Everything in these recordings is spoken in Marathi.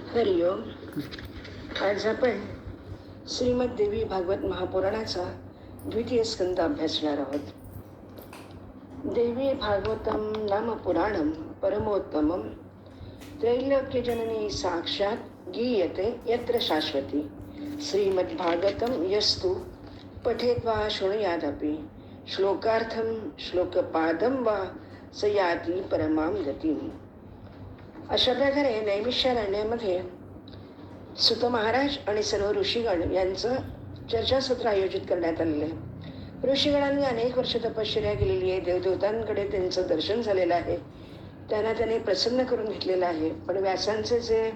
हरिओम. आज आपण श्रीमद देवी भागवत महापुराणाचा द्वितीय स्कंद अभ्यासणार आहोत. देवी भागवतम नाम पुराणम परमोत्तमम त्रैलोक्यजननी साक्षात गीयते यत्र शाश्वती श्रीमद्भागवतम यस्तु पठेत्वा शृणुयादपि श्लोकार्थम श्लोकपादम वा सयाती परमाम गतीम. अशा प्रकारे नैमिषारण्यामध्ये सुत महाराज आणि सर्व ऋषीगण यांचं चर्चासत्र आयोजित करण्यात आलेलं आहे. ऋषीगणांनी अनेक वर्ष तपश्चर्या केलेली आहे. देवदेवतांकडे त्यांचं दर्शन झालेलं आहे. त्याने प्रसन्न करून घेतलेलं आहे. पण व्यासांचे जे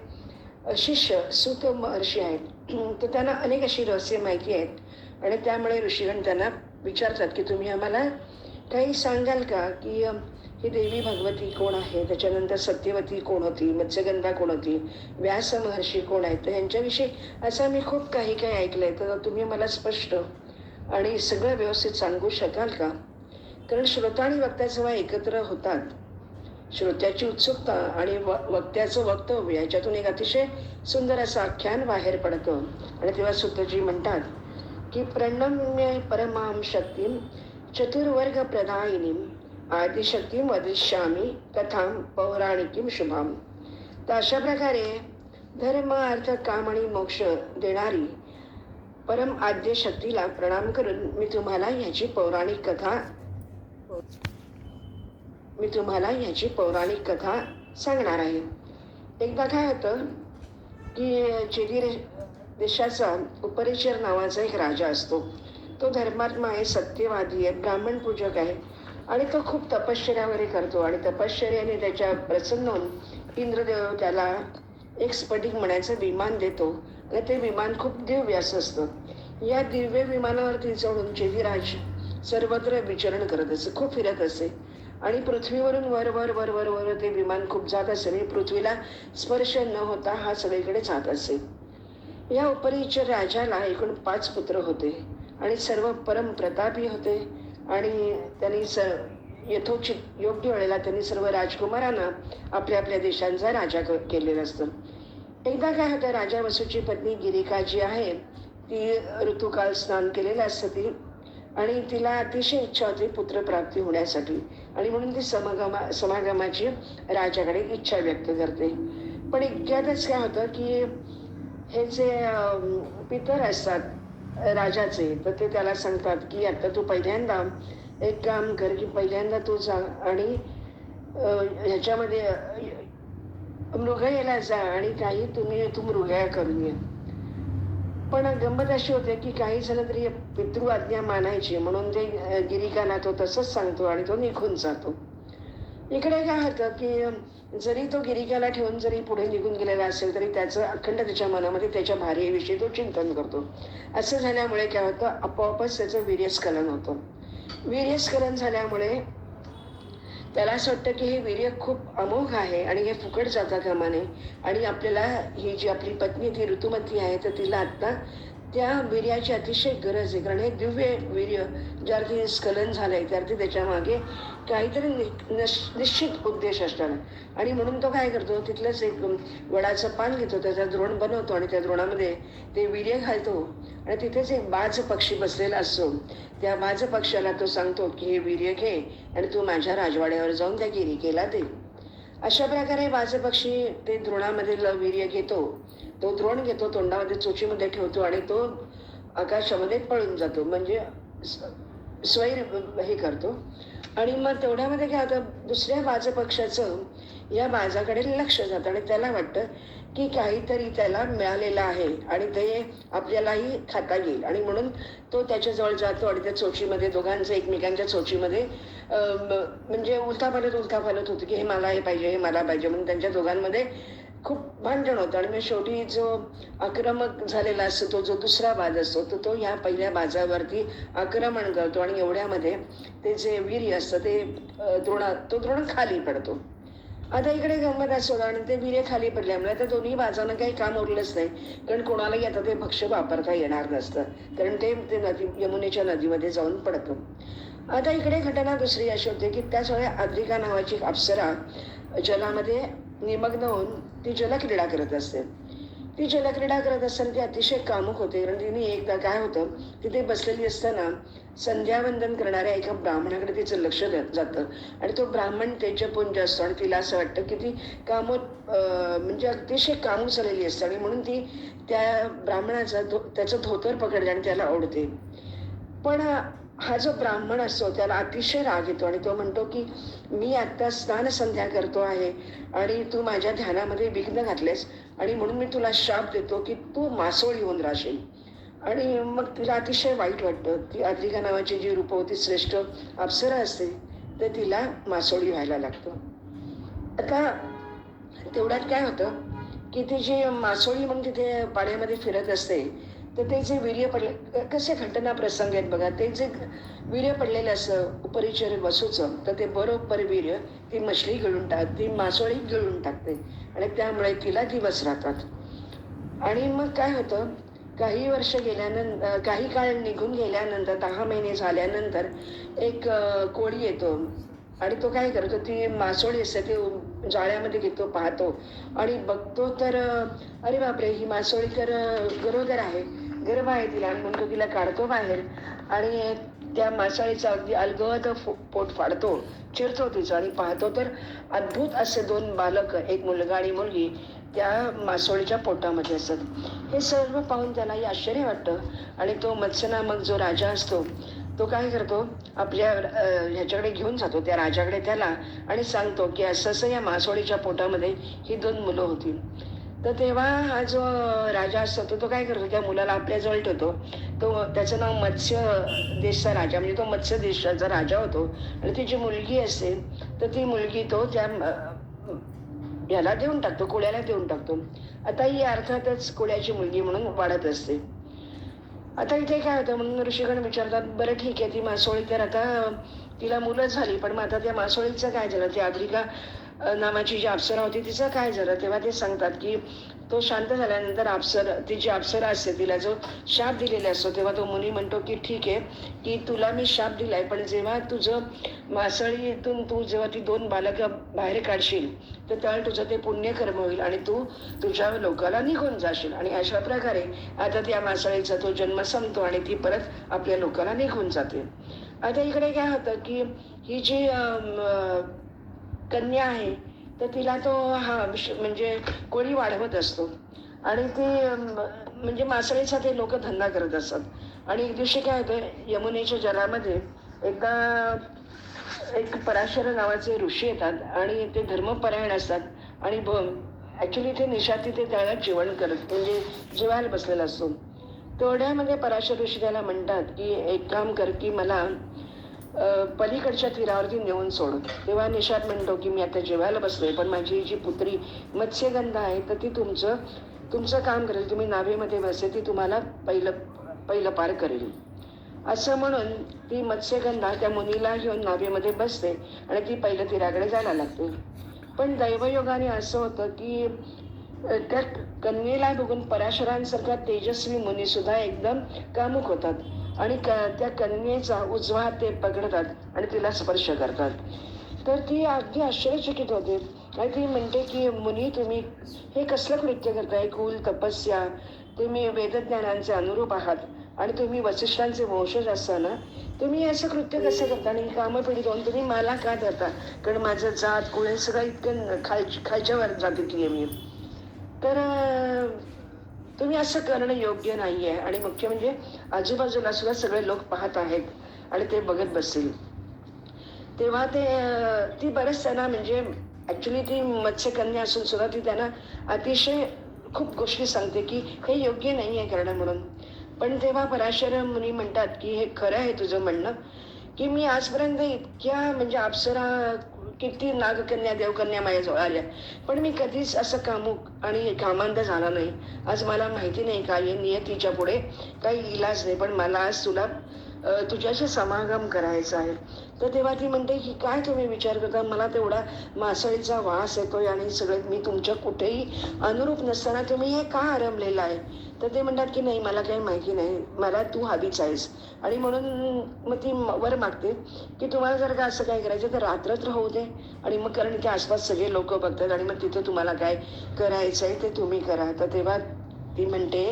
शिष्य सुत महर्षी आहेत तर त्यांना अनेक अशी रहस्य माहिती आहेत आणि त्यामुळे ऋषीगण त्यांना विचारतात की तुम्ही आम्हाला काही सांगाल का की ही देवी भगवती कोण आहे, त्याच्यानंतर सत्यवती कोण होती, मत्स्यगंधा कोण होती, व्यास महर्षी कोण आहेत, तर यांच्याविषयी असं मी खूप काही ऐकलंय, तर तुम्ही मला स्पष्ट आणि सगळं व्यवस्थित सांगू शकाल का? कारण श्रोता आणि वक्ता जेव्हा एकत्र होतात, श्रोत्याची उत्सुकता आणि वक्त्याचं वक्तव्य याच्यातून एक अतिशय सुंदर असं आख्यान बाहेर पडतं. आणि तेव्हा सुतजी म्हणतात की प्रणम्य परमाम शक्तीम चतुर्वर्ग प्रदायिनीम आदिशक्तीम वदिष्यामी कथाम पौराणिकीम शुभाम. तर अशा प्रकारे धर्म अर्थ काम आणि मोक्ष देणारी परम आद्य शक्तीला प्रणाम करून मी तुम्हाला ह्याची पौराणिक कथा सांगणार आहे. एकदा काय होतं की चेदी देशाचा उपरिचर नावाचा एक राजा असतो. तो धर्मात्मा आहे, सत्यवादी आहे, ब्राह्मण पूजक आहे आणि तो खूप तपश्चर्या वगैरे करतो. आणि तपश्चर्याने त्याच्या प्रसन्न होऊन इंद्रदेव त्याला एक स्फटिक म्हणायचं विमान देतो आणि ते विमान खूप दिव्य असतं. या दिव्य विमानावरती चढून चेदिराज सर्वत्र विचरण करत असे, खूप फिरत असे आणि पृथ्वीवरून वर वर वर वर वर ते विमान खूप जात असे आणि पृथ्वीला स्पर्श न होता हा सगळीकडे जात असे. या उपरिचर राजाला एकूण 5 पुत्र होते आणि सर्व परम प्रतापी होते आणि त्यांनी यथोचित योग्य वेळेला त्यांनी सर्व राजकुमारांना आपल्या आपल्या देशांचा राजा केलेला असतं. एकदा काय होतं, राजा वसूची पत्नी गिरिका जी आहे ती ऋतुकाल स्नान केलेलं असतं ती आणि तिला अतिशय इच्छा होती पुत्रप्राप्ती होण्यासाठी आणि म्हणून ती समागमाची राजाकडे इच्छा व्यक्त करते. पण इतक्यातच काय होतं की हे जे पितर असतात राजाचे, तर ते त्याला सांगतात की आता तू पहिल्यांदा एक काम कर की पहिल्यांदा तू जा आणि ह्याच्यामध्ये मृगयाला जा आणि काही तू मृगया करून ये. पण गंमत अशी होते की काही जण तरी पितृ आज्ञा मानायची म्हणून ते गिरिकाला तो तसंच सांगतो आणि तो निघून जातो. इकडे काय होतं की जरी तो गिरिकाला ठेवून जरी पुढे निघून गेलेला असेल तरी त्याचं अखंड त्याच्या मनामध्ये त्याच्या भार्येविषयी तो चिंतन करतो. असं झाल्यामुळे काय होतं, आपोआपच त्याचं वीर्यस्खलन होतं. वीर्यस्खलन झाल्यामुळे त्याला असं वाटतं की हे वीर्य खूप अमोघ आहे आणि हे फुकट जाता कामा नये आणि आपल्याला ही जी आपली पत्नी ती ऋतुमती आहे तर तिला आत्ता त्या वीर्याची अतिशय गरज आहे. कारण हे दिव्य वीर्य ज्यार्थी स्खलन झालंय त्यार्थी त्याच्या मागे काहीतरी निश्चित उद्देश असणार आणि म्हणून तो काय करतो, तिथलंच एक वडाचं पान घेतो, त्याचा द्रोण बनवतो आणि त्या द्रोणामध्ये ते वीर्य घालतो आणि तिथेच एक बाज पक्षी बसलेला असतो. त्या बाज पक्षाला तो सांगतो की हे वीर्य घे आणि तू माझ्या राजवाड्यावर जाऊन त्या गिरिकेला दे. अशा प्रकारे बाज पक्षी ते द्रोणामधील वीर्य घेतो, तो द्रोण घेतो, तोंडामध्ये चोचीमध्ये ठेवतो आणि तो आकाशामध्ये पळून जातो, म्हणजे स्वैर हे करतो. आणि मग तेवढ्यामध्ये काय होतं, दुसऱ्या बाज पक्षाचं या बाजाकडे लक्ष जातं आणि त्याला वाटतं की काहीतरी त्याला मिळालेलं आहे आणि ते आपल्यालाही खाता येईल आणि म्हणून तो त्याच्याजवळ जातो आणि त्या चोचीमध्ये दोघांचं एकमेकांच्या चोचीमध्ये म्हणजे उलथापालत होतं की हे मला पाहिजे म्हणून त्यांच्या दोघांमध्ये खूप भांडण होतं. आणि मग शेवटी जो आक्रमक झालेला असतो तो जो दुसरा बाज असतो तो ह्या पहिल्या बाजावरती आक्रमण करतो आणि एवढ्यामध्ये ते जे वीर्य असतं ते द्रोण खाली पडतो. आता इकडे गंमत असतो आणि ते वीर्य खाली पडल्यामुळे आता दोन्ही बाजांना काही काम उरलंच नाही, कारण कोणालाही आता ते भक्ष्य वापरता येणार नसतं, कारण ते यमुनेच्या नदीमध्ये जाऊन पडतं. आता इकडे घटना दुसरी अशी होते की त्याच वेळी अद्रिका नावाची अप्सरा जलामध्ये निमग्न होऊन ती जलक्रीडा करत असते ती जलक्रीडा करत असताना ती अतिशय कामुक होते. कारण तिने एकदा काय होतं, तिथे बसलेली असताना संध्यावंदन करणाऱ्या एका ब्राह्मणाकडे तिचं लक्ष जातं आणि तो ब्राह्मण तेजपुंज असतो आणि तिला असं वाटतं की ती म्हणजे अतिशय कामूक झालेली असते आणि म्हणून ती त्या ब्राह्मणाचा त्याचं धोतर पकडते आणि त्याला ओढते. पण हा जो ब्राह्मण असतो त्याला अतिशय राग येतो आणि तो म्हणतो की मी आता स्नान संध्या करतो आहे आणि तू माझ्या ध्यानामध्ये विघ्न घातलेस आणि म्हणून मी तुला शाप देतो की तू मासोळी होऊन राहशील. आणि मग तिला अतिशय वाईट वाटतं. ती अद्रिका नावाची जी रूपवती श्रेष्ठ अप्सरा असते तर तिला मासोळी व्हायला लागतं. आता तेवढ्यात काय होतं की ती जी मासोळी म्हणून तिथे पाण्यामध्ये फिरत असते तर ते जे वीर्य पडले, कसे घटना प्रसंग आहेत बघा, ते जे वीर्य पडलेलं असं उपरिचर वसूचं तर ते बरोबर वीर्य ती मछली ती मासोळी गिळून टाकते आणि त्यामुळे तिला दिवस राहतात. आणि मग काय होतं, काही वर्ष गेल्यानंतर, काही काळ निघून गेल्यानंतर, 10 महिने झाल्यानंतर एक कोळी येतो आणि तो काय करतो, ती मासोळी असते ती जाळ्यामध्ये घेतो, पाहतो आणि बघतो तर अरे बापरे, ही मासोळी तर गरोदर आहे, गर्भ आहे तिला, आणि म्हणतो तिला काढतो बाहेर आणि त्या मासोळीचा अगदी अलगद पोट फाडतो, चिरतो तिचं आणि पाहतो तर अद्भुत असे 2 बालक, एक मुलगा आणि मुलगी त्या मासोळीच्या पोटामध्ये असतात. हे सर्व पाहून त्यालाही आश्चर्य वाटतं आणि तो मत्स्यनामक जो राजा असतो तो काय करतो, आपल्या ह्याच्याकडे घेऊन जातो, त्या राजाकडे त्याला, आणि सांगतो की असं असं या मासोळीच्या पोटामध्ये ही 2 मुलं होती. तर तेव्हा हा जो राजा असतो तो काय करतो, त्या मुलाला आपल्याजवळ ठेवतो. त्याचं नाव मत्स्य देशचा राजा, म्हणजे तो मत्स्य देशाचा राजा होतो. आणि ती जी मुलगी असते तर ती मुलगी तो त्या याला देऊन टाकतो, कोळ्याला देऊन टाकतो. आता ही अर्थातच कोळ्याची मुलगी म्हणून वाढत असते. आता इथे काय होतं, म्हणून ऋषीगण विचारतात, बरं ठीक आहे, ती मासोळी तर आता तिला मुलं झाली, पण मग आता त्या मासोळीचं काय झालं, ती अद्रिका नावाची जी अप्सरा होती तिचं काय झालं. तेव्हा ते सांगतात की तो शांत झाल्यानंतर ती जी अप्सरा असते तिला जो शाप दिलेला असतो, तेव्हा तो मुनी म्हणतो की ठीक आहे की तुला मी शाप दिलाय, पण जेव्हा तुझं मासळीतून तू जेव्हा ती 2 बालकं बाहेर काढशील तर त्यावेळी तुझं ते पुण्यकर्म होईल आणि तू तुझ्या लोकाला निघून जाशील. आणि अशा प्रकारे आता त्या मासळीचा तो जन्म संपतो आणि ती परत आपल्या लोकाला निघून जाते. आता इकडे काय होतं की ही जी कन्या आहे तर तिला तो म्हणजे कोळी वाढवत असतो आणि ती म्हणजे मासळीचा ते लोक धंदा करत असतात. आणि एक दिवशी काय होतं, यमुनेच्या जलामध्ये एकदा एक पराशर नावाचे ऋषी येतात आणि ते धर्मपरायण असतात आणि ऍक्च्युली ते निशाती ते त्याला जेवण करत, म्हणजे जेवायला बसलेला असतो. तेवढ्यामध्ये पराशर ऋषी त्याला म्हणतात की एक काम कर की मला पलीकडच्या तीरावरती नेऊन सोड. तेव्हा निषाद म्हणतो की मी आता जेवायला बसलोय, पण माझी जी पुत्री मत्स्यगंधा आहे तर ती तुमचं काम करेल, तुम्ही नावेमध्ये बसते, ती तुम्हाला पहिलं पार करेल. असं म्हणून ती मत्स्यगंधा त्या मुनीला घेऊन नावेमध्ये बसते आणि ती पहिल्या तीराकडे जायला लागते. पण दैवयोगाने असं होतं की त्या कन्येला बघून पराशरांसारखा तेजस्वी मुनी सुद्धा एकदम कामुक होतात आणि त्या कन्येचा उजवा हात ते पकडतात आणि तिला स्पर्श करतात. तर ती अगदी आश्चर्यचकित होते आणि ती म्हणते की मुनी, तुम्ही हे कसलं कृत्य करताय, कुल तपस्या, तुम्ही वेदज्ञानांचे अनुरूप आहात आणि तुम्ही वसिष्ठांचे वंशज असताना तुम्ही असं कृत्य कसं करता आणि कामपीडित होऊन तुम्ही मला का धरता, कारण माझं जात कुळे सगळं इतकं खालच्या वर जातीतली आहे मी, तर तुम्ही असं करणं योग्य नाही आहे. आणि मुख्य म्हणजे आजूबाजूला सुद्धा सगळे लोक पाहत आहेत आणि ते बघत बसतील. तेव्हा ती बरेच त्यांना, म्हणजे ऍक्च्युली ती मत्स्यकन्या असून सुद्धा ती त्यांना अतिशय खूप गोष्टी सांगते की हे योग्य नाही आहे करणं म्हणून. पण तेव्हा पराशर मुनी म्हणतात की हे खरं आहे तुझं म्हणणं, की मी आजपर्यंत इतक्या म्हणजे अप्सरा, किती नागकन्या देवकन्या माझ्याजवळ आल्या, पण मी कधीच असं कामुक आणि कामांध झाला नाही. आज मला माहिती नाही काय नियतीच्या पुढे काही इलाज नाही, पण मला आज तुला तुझ्याशी समागम करायचा आहे. तर तेव्हा ती म्हणते की काय तुम्ही विचार करता, मला तेवढा मासळीचा वास येतोय आणि सगळं मी तुमच्या कुठेही अनुरूप नसताना तुम्ही हे का आरंभलेलं आहे. तर ते म्हणतात की नाही, मला काही माहिती नाही, मला तू हवीच आहेस. आणि म्हणून मग ती वर मागते की तुम्हाला जर का असं काय करायचं तर रात्रत्र होऊ दे, आणि मग कारण इथे आसपास सगळे लोक बघतात आणि मग तिथं तुम्हाला काय करायचं आहे ते तुम्ही करा. तर तेव्हा ती म्हणते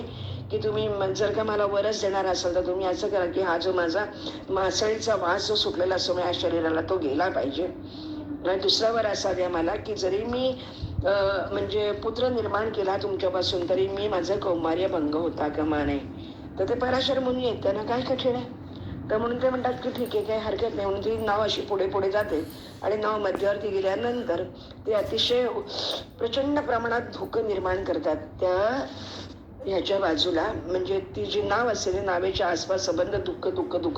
की तुम्ही जर का मला वरच देणार असाल तर तुम्ही असं करा की हा जो माझा मासळीचा वास जो सुटलेला असतो माझ्या शरीराला तो गेला पाहिजे. आणि दुसरा वर असा द्या मला की जरी मी म्हणजे पुत्र निर्माण केला तुमच्यापासून तरी मी माझं कौमार्य भंग होता कामा नये. तर ते पराशर मुनी आहेत, त्यांना काय कठीण आहे. तर म्हणून ते म्हणतात की ठीक आहे, काही हरकत नाही. म्हणून ती नाव अशी पुढे पुढे जाते आणि नाव मध्यवर्ती गेल्यानंतर ते अतिशय प्रचंड प्रमाणात धुकं निर्माण करतात त्या ह्याच्या बाजूला. म्हणजे ती जी नाव असते त्या नावेच्या आसपास संबंध दुःख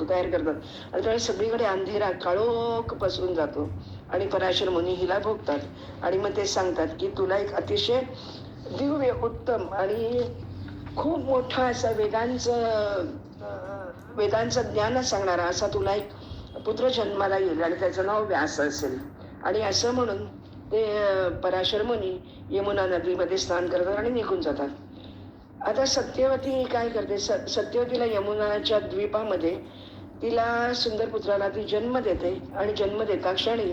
तयार करतात आणि त्यावेळी सगळीकडे अंधेरा काळोख पसरून जातो आणि पराशर मुनी हिला भोगतात आणि मग ते सांगतात की तुला एक अतिशय दिव्य उत्तम आणि खूप मोठा असा वेदांचं ज्ञान सांगणारा असा तुला एक पुत्र जन्माला येईल आणि त्याचं नाव व्यास असेल. आणि असं म्हणून ते पराशर मुनी यमुना नदीमध्ये स्नान करतात आणि निघून जातात. आता सत्यवती काय करते, सत्यवतीला यमुनाच्या द्वीपामध्ये तिला सुंदर पुत्राला ती जन्म देते आणि जन्म देता क्षणी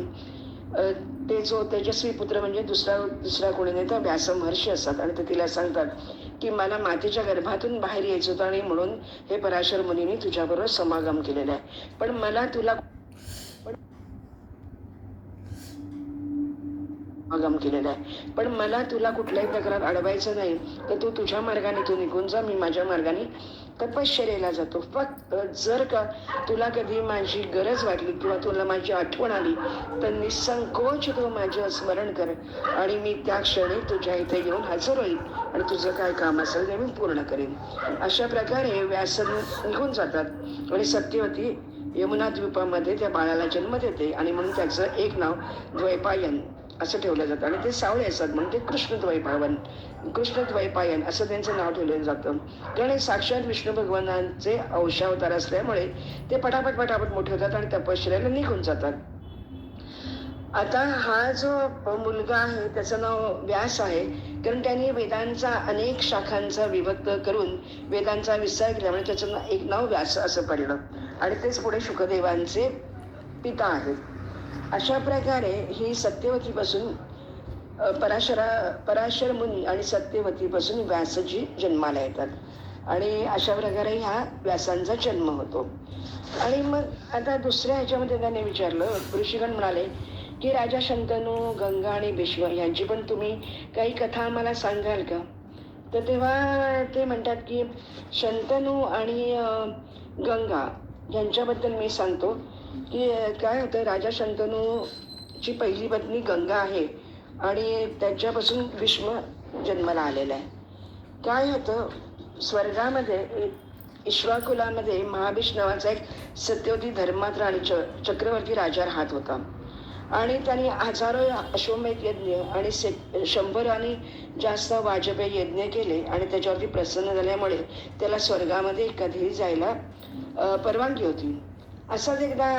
ते जो तेजस्वी पुत्र म्हणजे दुसरा कोणी नाही तर व्यास महर्षी असतात आणि ते तिला सांगतात की मला मातेच्या गर्भातून बाहेर यायचं होतं आणि म्हणून हे पराशर मुनीने तुझ्याबरोबर समागम केलेला आहे. पण मला तुला समागम केलेला आहे पण मला तुला कुठल्याही प्रकारात अडवायचं नाही. तर तू तुझ्या मार्गाने तू निघून जा, मी माझ्या मार्गाने तपश्चर्येला जातो. फक्त जर का तुला कधी माझी गरज वाटली किंवा तुला माझी आठवण आली तर निसंकोच तू माझं स्मरण कर आणि मी त्या क्षणी तुझ्या इथे येऊन हजर होईल आणि तुझं काय काम असेल ते मी पूर्ण करेन. अशा प्रकारे व्यास निघून जातात आणि सत्यवती यमुना द्वीपामध्ये त्या बाळाला जन्म देते आणि म्हणून त्याचं एक नाव द्वैपायन असं ठेवलं जातं आणि ते सावळे असतात म्हणून ते कृष्णद्वैपायन असं त्यांचं नाव ठेवलं जातं. कारण साक्षात विष्णू भगवानांचे अंशावतार असल्यामुळे ते पटापट मोठे होतात आणि तपश्चर्याला निघून जातात. आता हा जो मुलगा आहे त्याचं नाव व्यास आहे कारण त्यांनी वेदांचा अनेक शाखांचा विभक्त करून वेदांचा विस्तार केल्यामुळे त्याचं एक नाव व्यास असं पडलं आणि तेच पुढे शुकदेवांचे पिता आहेत. अशा प्रकारे ही सत्यवतीपासून पराशर मुनी आणि सत्यवतीपासून व्यासजी जन्माला येतात आणि अशा प्रकारे ह्या व्यासांचा जन्म होतो. आणि मग आता दुसऱ्या ह्याच्यामध्ये त्याने विचारलं, ऋषीगण म्हणाले की राजा शंतनू, गंगा आणि भीष्म यांची पण तुम्ही काही कथा आम्हाला सांगाल का. तर तेव्हा ते म्हणतात की शंतनू आणि गंगा यांच्याबद्दल मी सांगतो की काय होतं, राजा शंतनूची पहिली पत्नी गंगा आहे आणि त्याच्यापासून भीष्म जन्माला आलेला आहे. काय होतं, स्वर्गामध्ये इश्वाकुलामध्ये महाभीष नावाचा एक सत्यवती धर्मात्र आणि चक्रवर्ती राजा राहत होता आणि त्यांनी हजारो अश्वमेध यज्ञ आणि 100 आणि जास्त वाजपेयी यज्ञ केले आणि त्याच्यावरती प्रसन्न झाल्यामुळे त्याला स्वर्गामध्ये कधीही जायला परवानगी होती. असाच एकदा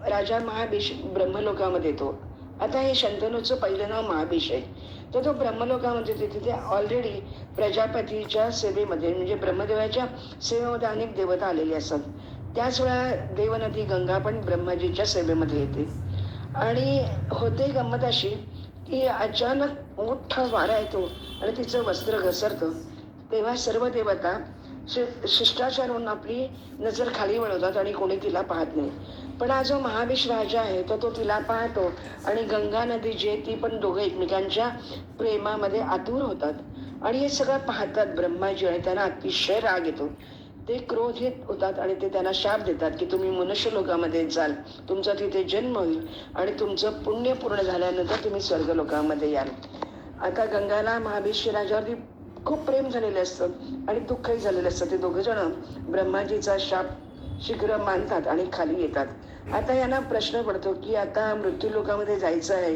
राजा महाभीष ब्रह्मलोकामध्ये येतो. आता हे शंतनूचं पहिलं नाव महाभीष आहे. तर तो ब्रह्मलोकामध्ये तिथे ऑलरेडी प्रजापतीच्या सेवेमध्ये म्हणजे ब्रह्मदेवाच्या सेवेमध्ये अनेक देवता आलेले असतात. त्याच वेळा देवनदी गंगा पण ब्रह्माजीच्या सेवेमध्ये येते आणि होते गंमत अशी की अचानक मोठा वारा येतो आणि तिचं वस्त्र घसरतं. तेव्हा सर्व देवता शिष्टाचार म्हणून आपली नजर खाली वळवतात आणि कोणी तिला पाहत नाही. पण हा जो महाभीष राजा आहे तर तो तिला पाहतो आणि गंगा नदी जी आहे ती पण दोघं एकमेकांच्या प्रेमामध्ये आतुर होतात आणि हे सगळं पाहतात ब्रह्माजी आणि त्यांना अतिशय राग येतो. ते क्रोधित होतात आणि ते त्यांना शाप देतात की तुम्ही मनुष्य लोकामध्ये जाल, तुमचा तिथे जन्म होईल आणि तुमचं पुण्य पूर्ण झाल्यानंतर तुम्ही स्वर्ग लोकामध्ये याल. आता गंगाला महाभीष राजावरती खूप प्रेम झालेलं असतं आणि दुःखही झालेलं असतं. ते दोघं जण ब्रह्माजीचा शाप शीघ्र मानतात आणि खाली येतात. आता यांना प्रश्न पडतो की आता मृत्यू लोकामध्ये जायचं आहे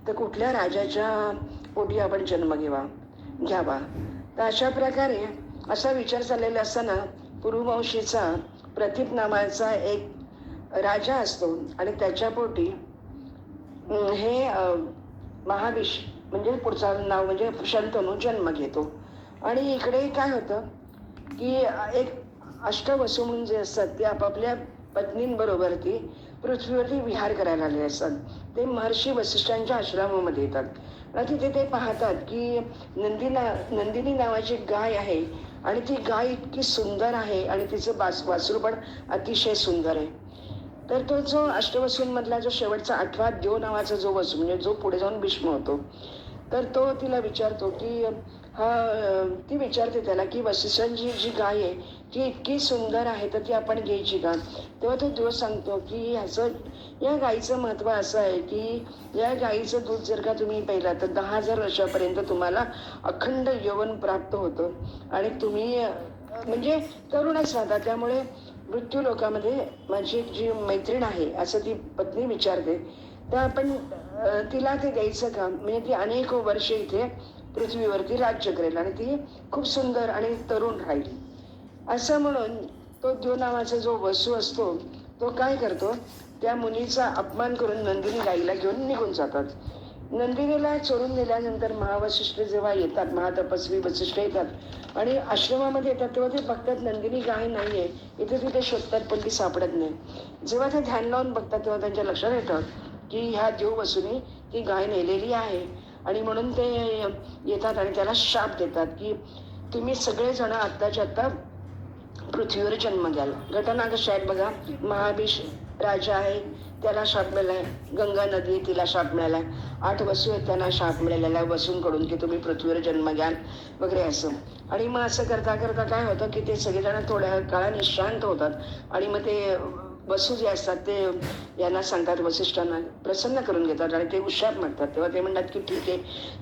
तर कुठल्या राजाच्या पोटी आपण जन्म घ्यावा. तर अशा प्रकारे असा विचार चाललेला असताना पुरुवंशीचा प्रतीप नावाचा एक राजा असतो आणि त्याच्या पोटी हे महाभीष म्हणजे पुढचं नाव म्हणजे शंतनू जन्म घेतो. आणि इकडे काय होतं की एक अष्टवसू म्हणून जे असतात ते आपापल्या पत्नींबरोबर ती पृथ्वीवरती विहार करायला आलेले असतात. ते महर्षी वसिष्ठांच्या आश्रमामध्ये येतात आणि तिथे ते पाहतात की नंदिनी नावाची गाय आहे आणि ती गाय इतकी सुंदर आहे आणि तिचं वासरू पण अतिशय सुंदर आहे. तर तो जो अष्टवसूंमधला जो शेवटचा 8वा देव नावाचा जो वसू, म्हणजे जो पुढे जाऊन भीष्म होतो, तर तो तिला विचारतो की ती विचारते त्याला की वसिष्ठांची जी गाय आहे ती इतकी सुंदर आहे तर ती आपण घ्यायची का? तेव्हा तो देव सांगतो की या गाईचं महत्त्व असं आहे की या गाईचं दूध जर का तुम्ही प्यायला तर 10,000 वर्षापर्यंत तुम्हाला अखंड यौवन प्राप्त होतं आणि तुम्ही म्हणजे तरुणच राहता. त्यामुळे मृत्यू लोकामध्ये माझी एक जी मैत्रीण आहे असं ती पत्नी विचारते, तर आपण तिला ते द्यायचं का? म्हणजे ती अनेक वर्षे इथे पृथ्वीवरती राज्य करेल आणि ती खूप सुंदर आणि तरुण राहील. असं म्हणून तो देव नावाचा जो वसू असतो तो काय करतो, त्या मुनीचा अपमान करून नंदिनी गाईला घेऊन निघून जातात. नंदिनीला चोरून नेल्यानंतर महावशिष्ठ जेव्हा येतात, महातपस्वी वसिष्ठ येतात आणि आश्रमामध्ये येतात, तेव्हा ते बघतात नंदिनी गाय नाहीये. इथे तिथे शोधतात पण ती सापडत नाही. जेव्हा ते ध्यान लावून बघतात तेव्हा त्यांच्या लक्षात येतं की ह्या देव वसूने ती गाय नेलेली आहे आणि म्हणून ते येतात आणि त्याला शाप देतात की तुम्ही सगळेजण आत्ताच्या आत्ता पृथ्वीवर जन्म घ्याल. घटना कशा आहेत बघा. महाबीज राजा आहे त्याला शाप मिळालाय, गंगा नदी तिला शाप मिळालाय, 8 वसू आहेत त्यांना शाप मिळालेला आहे वसूंकडून की तुम्ही पृथ्वीवर जन्म घ्याल वगैरे असं. आणि मग असं करता करता काय होतं की ते सगळेजण थोड्या काळाने शांत होतात आणि मग ते वसू जे असतात ते यांना सांगतात, वसिष्ठांना प्रसन्न करून घेतात आणि ते उशाप मागतात. तेव्हा ते म्हणतात की ठीक आहे,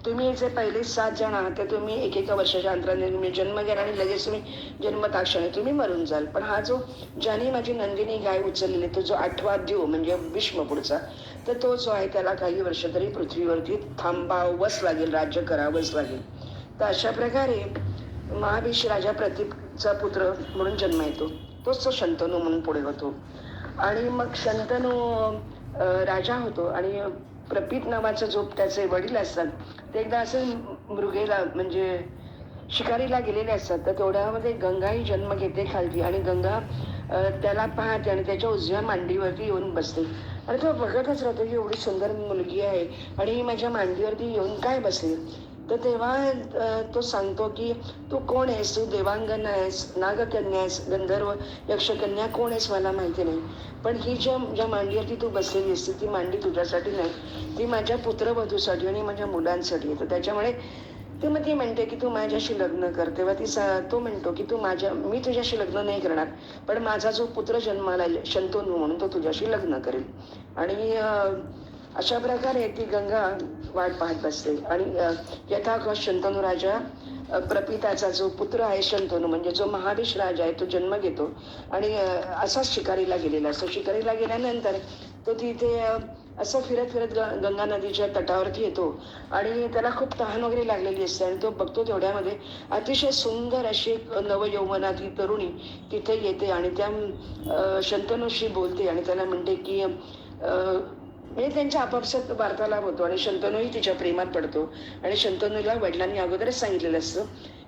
तुम्ही जे पहिले 7 जण आहात ते तुम्ही एकेका वर्षाच्या अंतराने तुम्ही जन्म घ्याल आणि लगेच तुम्ही जन्मताक्षणी तुम्ही मरून जाल. पण हा जो ज्याने माझी नंदिनी गाय उचललेली तो जो 8वा देव म्हणजे भीष्म पुढचा, तर तो जो आहे त्याला काही वर्ष तरी पृथ्वीवरती थांबावंच लागेल, राज्य करावंच लागेल. तर अशा प्रकारे महाबीज राजा प्रतीपचा पुत्र म्हणून जन्म येतो. तोच तो शंतनू म्हणून पुढे होतो. आणि मग शंतनू राजा होतो आणि प्रपीत नावाचा जो त्याचे वडील असतात ते एकदा असं मृगेला म्हणजे शिकारीला गेलेले असतात. तर तेवढ्यामध्ये गंगाही जन्म घेते खालती आणि गंगा त्याला पाहते आणि त्याच्या उजव्या मांडीवरती येऊन बसते आणि तो बघतच राहतो की एवढी सुंदर मुलगी आहे आणि ही माझ्या मांडीवरती येऊन काय बसली. तर तेव्हा तो सांगतो की तू कोण आहेस, तू देवांगना आहेस, नागकन्या आहेस, गंधर्व यक्षकन्या कोण आहेस मला माहिती नाही, पण ही ज्या मांडीवरती तू बसलेली असते ती मांडी तुझ्यासाठी नाही, ती माझ्या पुत्रवधूसाठी आणि माझ्या मुलांसाठी आहे. तर त्याच्यामुळे ती म्हणते की तू माझ्याशी लग्न कर. तेव्हा तो म्हणतो की मी तुझ्याशी लग्न नाही करणार, पण माझा जो पुत्र जन्माला शंतनू म्हणून तो तुझ्याशी लग्न करेल. आणि अशा प्रकारे ती गंगा वाट पाहत बसते आणि यथाकाळ शंतनू राजा प्रपिताचा जो पुत्र आहे शंतनू म्हणजे जो महाबीज राजा आहे तो जन्म घेतो आणि असाच शिकारीला गेलेला असतो. शिकारीला गेल्यानंतर तो तिथे असं फिरत फिरत गंगा नदीच्या तटावरती येतो आणि त्याला खूप तहान वगैरे लागलेली असते आणि तो बघतो तेवढ्यामध्ये अतिशय सुंदर अशी एक नवयौवनाची तरुणी तिथे येते आणि त्या शंतनूशी बोलते आणि त्याला म्हणते की म्हणजे त्यांच्या आपापसात वार्तालाप होतो आणि शंतनूही तिच्या प्रेमात पडतो. आणि शंतनूला वडिलांनी अगोदरच सांगितलेलं असतं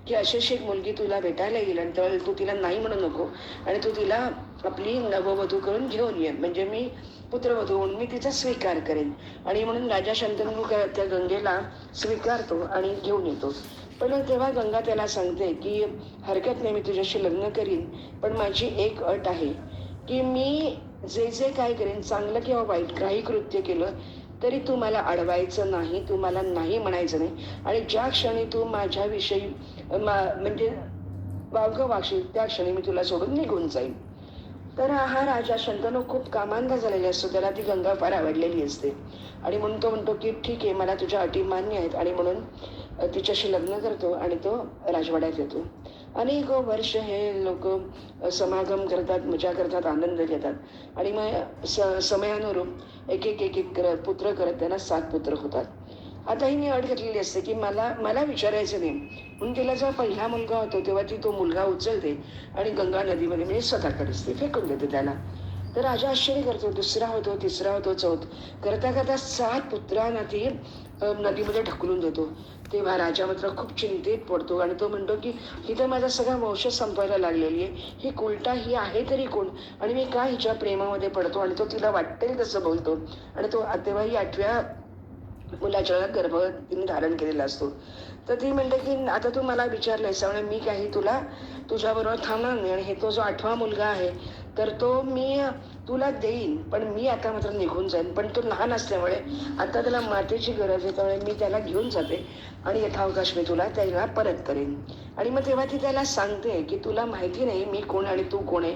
की अशीच एक मुलगी तुला भेटायला येईल आणि तर तू तिला नाही म्हणू नको आणि तू तिला आपली नववधू करून घेऊन ये, म्हणजे मी पुत्रवधू म्हणून मी तिचा स्वीकार करेन. आणि म्हणून राजा शंतनू त्या गंगेला स्वीकारतो आणि घेऊन येतो. पण तेव्हा गंगा त्याला सांगते की हरकत नाही, मी तुझ्याशी लग्न करीन, पण माझी एक अट आहे की मी जे काय करेन चांगलं किंवा वाईट काही कृत्य केलं तरी तू मला अडवायचं नाही, तू मला नाही म्हणायचं नाही आणि ज्या क्षणी तू माझ्याविषयी म्हणजे वावगं वागशील त्या क्षणी मी तुला सोडून निघून जाईल. तर हा राजा शंतनू खूप कामांधा झालेला असतो, त्याला ती गंगा फार आवडलेली असते आणि म्हणून तो म्हणतो की ठीक आहे, मला तुझ्या अटी मान्य आहेत आणि म्हणून तिच्याशी लग्न करतो आणि तो राजवाड्यात येतो. अनेक वर्ष हे लोक समागम करतात, मजा करतात, आनंद घेतात आणि मग समयानुरूप एक एक एक एक पुत्र करत त्यांना 7 पुत्र होतात. आता ही मी अट घेतलेली असते की मला विचारायचं नाही, म्हणून तिला जेव्हा पहिला मुलगा होतो तेव्हा ती तो मुलगा उचलते आणि गंगा नदीमध्ये म्हणजे स्वतःकडे असते फेकून देते त्याला. तर राजा आश्चर्य करतो, दुसरा होतो, तिसरा होतो, करता करता 7 पुत्रांना ती नदीमध्ये ढकलून देतो. तेव्हा राजा मात्र खूप चिंतेत पडतो आणि तो म्हणतो की ही तर माझा सगळा वंश संपवायला लागलेली आहे, ही कुलटा ही आहे तरी कोण, आणि मी का हिच्या प्रेमामध्ये पडतो. आणि तो तिला वाटेल तसं बोलतो. आणि तो तेव्हा ही 8व्या मुलाच्या गर्भ तिने धारण केलेला असतो. तर ती म्हणते की आता तू मला विचारलंयस त्यामुळे मी काही तुला तुझ्याबरोबर थांबणार नाही, आणि हे तो जो 8वा मुलगा आहे तर तो मी तुला देईन, पण मी आता मात्र निघून जाईन. पण तो लहान असल्यामुळे आता त्याला मातेची गरज आहे, त्यामुळे मी त्याला घेऊन जाते आणि यथावकाश मी तुला त्याला परत करेन. आणि मग तेव्हा ती त्याला सांगते की तुला माहिती नाही मी कोण आणि तू कोण आहे.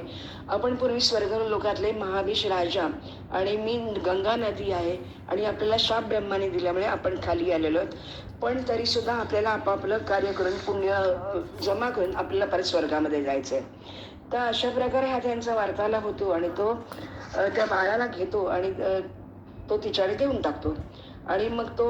आपण पूर्वी स्वर्ग लोकातले महाबीश राजा आणि मी गंगा नदी आहे, आणि आपल्याला शाप ब्रह्माने दिल्यामुळे आपण खाली आलेलो आहोत. पण तरी सुद्धा आपल्याला आपापलं कार्य करून पुण्य जमा करून आपल्याला परत स्वर्गामध्ये जायचंय. तर अशा प्रकारे हा त्यांचा वार्तालाप होतो आणि तो त्या बाळाला घेतो आणि तो तिच्याकडे देऊन टाकतो. आणि मग तो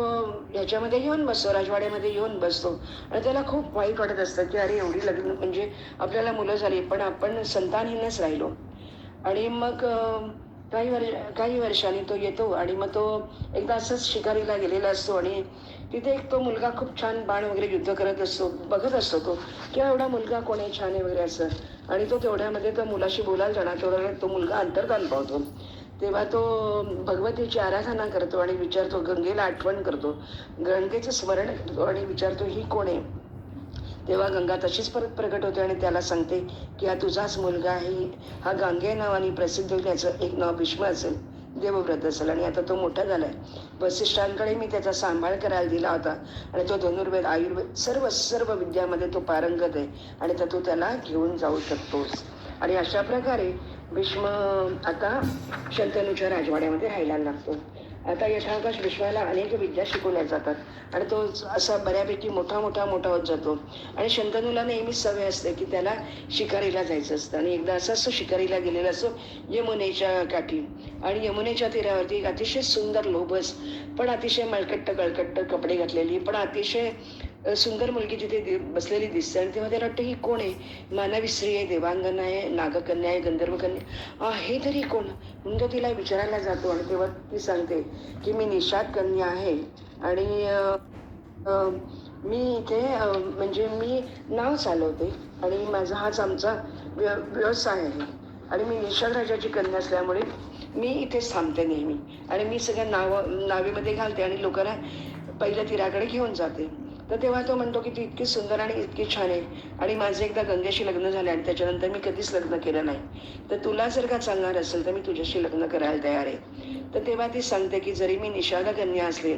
ह्याच्यामध्ये येऊन बसतो, राजवाड्यामध्ये येऊन बसतो. आणि त्याला खूप वाईट वाटत असतं की अरे एवढी लग्न म्हणजे आपल्याला मुलं झाली पण आपण संतानहीनच राहिलो. आणि मग काही वर्षांनी तो येतो आणि मग तो एकदा असंच शिकारीला गेलेला असतो आणि तिथे एक तो मुलगा खूप छान बाण वगैरे युद्ध करत असतो, बघत असतो तो की एवढा मुलगा कोण आहे छान आहे वगैरे असं. आणि तो तेवढ्यामध्ये त्या मुलाशी बोलायला जाणार, तेवढ्या तो मुलगा अंतर्धान पावतो. तेव्हा तो भगवतीची आराधना करतो आणि विचारतो, गंगेला आठवण करतो, गंगेचं स्मरण करतो आणि विचारतो ही कोण आहे. तेव्हा गंगा तशीच परत प्रकट होते आणि त्याला सांगते की हा तुझाच मुलगा आहे, हा गांगे नावाने प्रसिद्ध, त्याचं एक नाव भीष्म असेल, देवव्रत असेल, आणि आता तो मोठा झालाय. वसिष्ठांकडे मी त्याचा सांभाळ करायला दिला होता आणि तो धनुर्वेद आयुर्वेद सर्व सर्व विद्यामध्ये तो पारंगत आहे आणि तर तू त्याला घेऊन जाऊ शकतोस. आणि अशा प्रकारे भीष्म आता शंतनूच्या राजवाड्यामध्ये राहायला लागतो. आता यथावकाश भीष्माला अनेक विद्या शिकवल्या जातात आणि तो असा बऱ्यापैकी मोठा होत जातो. आणि शंतनूला नेहमीच सवय असते की त्याला शिकारीला जायचं असतं. आणि एकदा असं शिकारीला गेलेला असतो यमुनेच्या काठी, आणि यमुनेच्या तीरावरती एक अतिशय सुंदर लोभस पण अतिशय मळकट्ट कपडे घातलेली पण अतिशय सुंदर मुलगी तिथे बसलेली दिसते. आणि तेव्हा त्याला वाटतं ही कोण आहे, मानवी स्त्री आहे, देवांगना आहे, नागकन्या आहे, गंधर्वकन्या हे तरी कोण, म्हणून तो तिला विचारायला जातो. आणि तेव्हा ती सांगते की मी निषाद कन्या आहे आणि मी इथे म्हणजे मी नाव चालवते आणि माझा हाच आमचा व्यवसाय आहे आणि मी निषाद राजाची कन्या असल्यामुळे मी इथेच थांबते नेहमी, आणि मी सगळ्या नावेमध्ये घालते आणि लोकांना पहिल्या तीराकडे घेऊन जाते. तर तेव्हा तो म्हणतो की ती इतकी सुंदर आणि इतकी छान आहे आणि माझं एकदा गंगेशी लग्न झालं आणि त्याच्यानंतर मी कधीच लग्न केलं नाही, तर तुला जर का चालणार असेल तर मी तुझ्याशी लग्न करायला तयार आहे. तर तेव्हा ती सांगते की जरी मी निषाद कन्या असले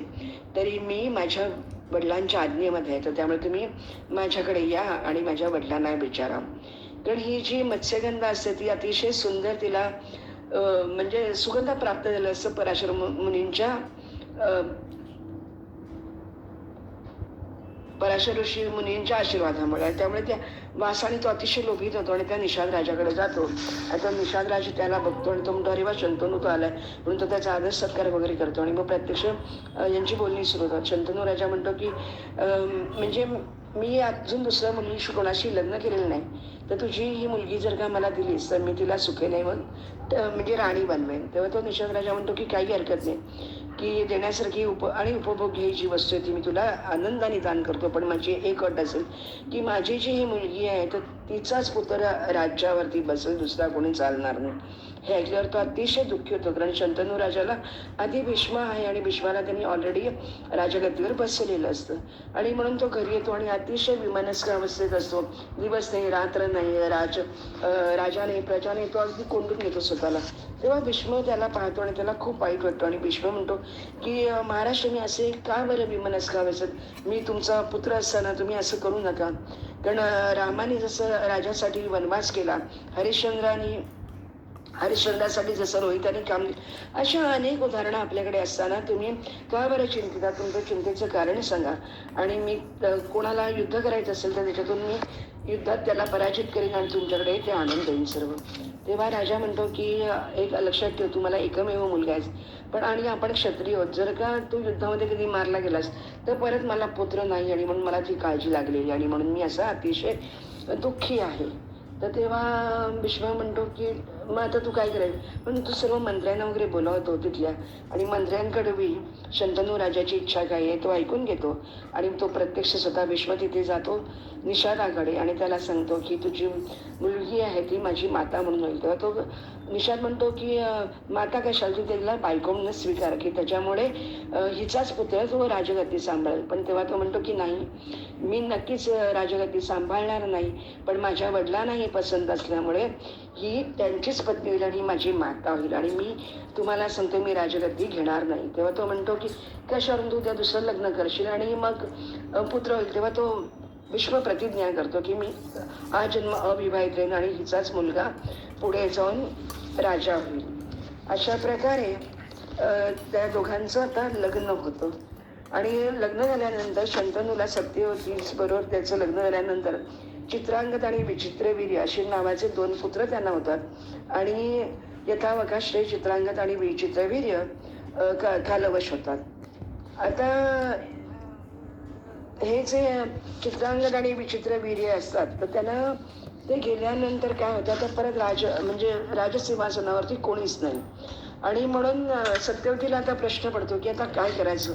तरी मी माझ्या वडिलांच्या आज्ञेमध्ये आहे, तर त्यामुळे तुम्ही माझ्याकडे या आणि माझ्या वडिलांना विचारा. कारण ही जी मत्स्यगंधा असते ती अतिशय सुंदर, तिला म्हणजे सुगंध प्राप्त झालं असं पराशर मुनींच्या पराशर ऋषी मुनींच्या आशीर्वादामुळे. त्यामुळे त्या वासाने तो अतिशय लोभित होतो आणि त्या निषाद राजाकडे जातो. आणि तो निषाद राज त्याला बघतो आणि तो म्हणतो अरे वा शंतनू तो आलाय, म्हणून तो त्याचा आदर सत्कार वगैरे करतो. आणि मग प्रत्यक्ष यांची बोलणी सुरू होतात. शंतनू राजा म्हणतो की म्हणजे मी अजून दुसऱ्या मुलीशी कोणाशी लग्न केलेलं नाही, तर तुझी ही मुलगी जर का मला दिलीस तर मी तिला सुखेने मग म्हणजे राणी बनवेन. तेव्हा तो निषाद राजा म्हणतो की काही हरकत नाही, की देण्यासारखी आणि उपभोग घ्यायची वस्तू आहे ती मी तुला आनंदाने दान करतो, पण माझी एक अट असेल की माझी जी ही मुलगी आहे तर तिचाच पुत्र राज्यावरती बसेल, दुसरा कोणी चालणार नाही. हे ऐकल्यावर तो अतिशय दुःखी होतो, कारण शंतनू राजाला आधी भीष्म आहे आणि भीष्माला त्यांनी ऑलरेडी राजगद्दीवर बसवलेलं असतं. आणि म्हणून तो घरी येतो आणि अतिशय विमनस्क अवस्थेत असतो. दिवस नाही रात्र नाही, राजा नाही प्रजा नाही, तो अगदी कोंडून घेतो स्वतःला. तेव्हा भीष्म त्याला पाहतो आणि त्याला खूप वाईट वाटतो. आणि भीष्म म्हणतो की महाराज तुम्ही असे का बरं विमनस्क अवस्थेत, मी तुमचा पुत्र असताना तुम्ही असं करू नका. कारण रामाने जसं राजासाठी वनवास केला, हरिश्चंद्रासाठी जसं रोहिताने काम केलं, अशा अनेक उदाहरणं आपल्याकडे असताना तुम्ही का बरं चिंतिता, तुमचं चिंतेचं कारण सांगा आणि मी कोणाला युद्ध करायचं असेल तर त्याच्यातून मी युद्धात त्याला पराजित करीन आणि तुमच्याकडे ते आणून देईन सर्व. तेव्हा राजा म्हणतो की एक लक्षात ठेव, तू मला एकमेव मुलगा आहेस, पण आणि आपण क्षत्रिय आहोत, जर का तू युद्धामध्ये कधी मारला गेलास तर परत मला पुत्र नाही आणि म्हणून मला ती काळजी लागलेली आणि म्हणून मी असा अतिशय दुःखी आहे. तर तेव्हा भीष्म म्हणतो की मग आता तू काय करायचं, पण तू सर्व मंत्र्यांना वगैरे बोलावतो तिथल्या, आणि मंत्र्यांकडे बी शंतनू राजाची इच्छा काय आहे तो ऐकून घेतो, आणि तो प्रत्यक्ष स्वतः भीष्म तिथे जातो निषादाकडे आणि त्याला सांगतो की तुझी मुलगी आहे ती माझी माता म्हणून होईल. तेव्हा तो निषाद म्हणतो की माता कशाला, तू त्याला बायको म्हणून स्वीकार की त्याच्यामुळे हिचाच पुत्र तो राजगद्दी सांभाळेल. पण तेव्हा तो म्हणतो की नाही, मी नक्कीच राजगद्दी सांभाळणार नाही, पण माझ्या वडिलांनाही पसंत असल्यामुळे ही त्यांचीच पत्नी होईल आणि माझी माता होईल, आणि मी तुम्हाला सांगतो मी राजगद्दी घेणार नाही. तेव्हा तो म्हणतो की कशावरून तू उद्या दुसरं लग्न करशील आणि मग पुत्र होईल. तेव्हा तो विश्व प्रतिज्ञा करतो की मी हा जन्म अविवाहित राहीन आणि हिचाच मुलगा पुढे जाऊन राजा होईल. अशा प्रकारे त्या दोघांचं आता लग्न होतं. आणि लग्न झाल्यानंतर शंतनूला सत्यवतीस बरोबर त्याचं लग्न झाल्यानंतर चित्रांगद आणि विचित्रवीर्य अशी नावाचे 2 पुत्र त्यांना होतात. आणि यथावकाश्रय चित्रांगद आणि विचित्रवीर्य कालवश होतात. आता हे जे चित्रांगद आणि विचित्रवीर्य असतात तर त्यांना ते गेल्यानंतर काय होतं, तर परत म्हणजे राजसिंहासनावरती कोणीच नाही. आणि म्हणून सत्यवतीला आता प्रश्न पडतो की आता काय करायचं.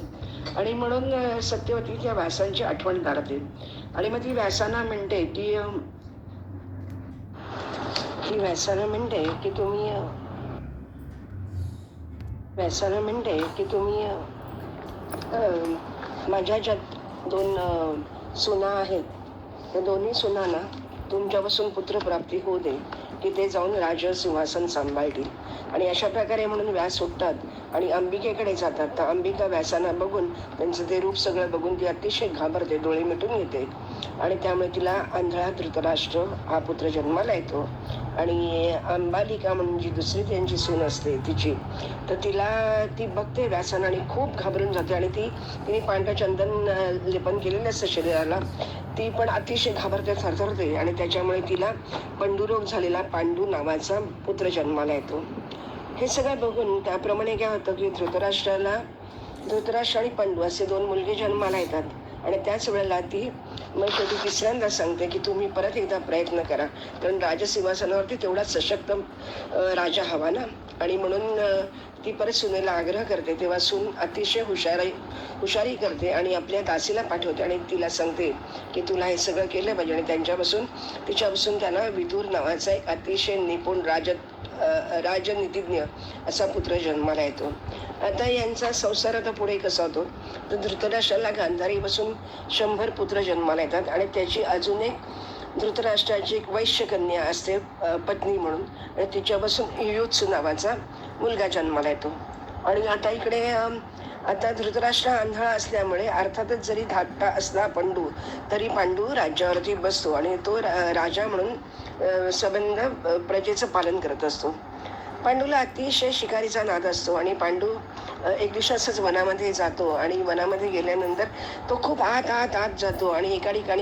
आणि म्हणून सत्यवती त्या व्यासांची आठवण काढते आणि मग ती व्यासांना म्हणते की तुम्ही माझ्या ज्या 2 सुना आहेत त्या दोन्ही सुनांना तुमच्यापासून पुत्रप्राप्ती होऊ दे की ते जाऊन राजसिंहासन सांभाळतील. आणि अशा प्रकारे म्हणून व्यास उठतात आणि अंबिकेकडे जातात. तर अंबिका व्यासांना बघून त्यांचं ते रूप सगळं बघून ती अतिशय घाबरते, डोळे मिटून घेते, आणि त्यामुळे तिला आंधळा धृतराष्ट्र हा पुत्र जन्माला येतो. आणि अंबालिका म्हणून जी दुसरी त्यांची सून असते तिची, तर ती बघते व्यासांना आणि खूप घाबरून जाते, आणि तिने पांढरं चंदन लेपन केलेलं असतं शरीराला, ती पण अतिशय घाबरते, थरथरते, आणि त्याच्यामुळे तिला पंडुरोग झालेला पांडू नावाचा पुत्र जन्माला येतो. हे सगळं बघून त्याप्रमाणे काय होतं की धृतराष्ट्र आणि पंडू असे 2 मुलगे जन्माला येतात. आणि त्याच वेळेला ती मग शेवटी तिसऱ्यांदा सांगते की तुम्ही परत एकदा प्रयत्न करा, कारण राजसिंहासनावरती तेवढा सशक्त राजा हवा ना. आणि म्हणून ती परत सुनेला आग्रह करते. तेव्हा सून अतिशय हुशारी करते आणि आपल्या दासीला पाठवते आणि तिला सांगते की तुला हे सगळं केलं पाहिजे. आणि तिच्यापासून त्याला विदूर नावाचा एक अतिशय निपुण राजनीतिज्ञ असा पुत्र जन्माला येतो. आता यांचा संसार आता पुढे कसा होतो, तर धृतराष्ट्राला गांधारीपासून 100 पुत्र जन्माला येतात. आणि त्याची अजून एक धृतराष्ट्राची एक वैश्यकन्या असते पत्नी म्हणून, आणि तिच्यापासून युत्सु नावाचा मुलगा जन्माला येतो. आणि आता इकडे आता धृतराष्ट्र आंधळा असल्यामुळे अर्थातच जरी धाकटा असला पंडू तरी पांडू राज्यावरती बसतो आणि तो राजा म्हणून संबंध प्रजेचं पालन करत असतो. पांडूला अतिशय शिकारीचा नाद असतो आणि पांडू एक दिवशी असंच वनामध्ये जातो आणि वनामध्ये गेल्यानंतर तो खूप आत जातो आणि एका ठिकाणी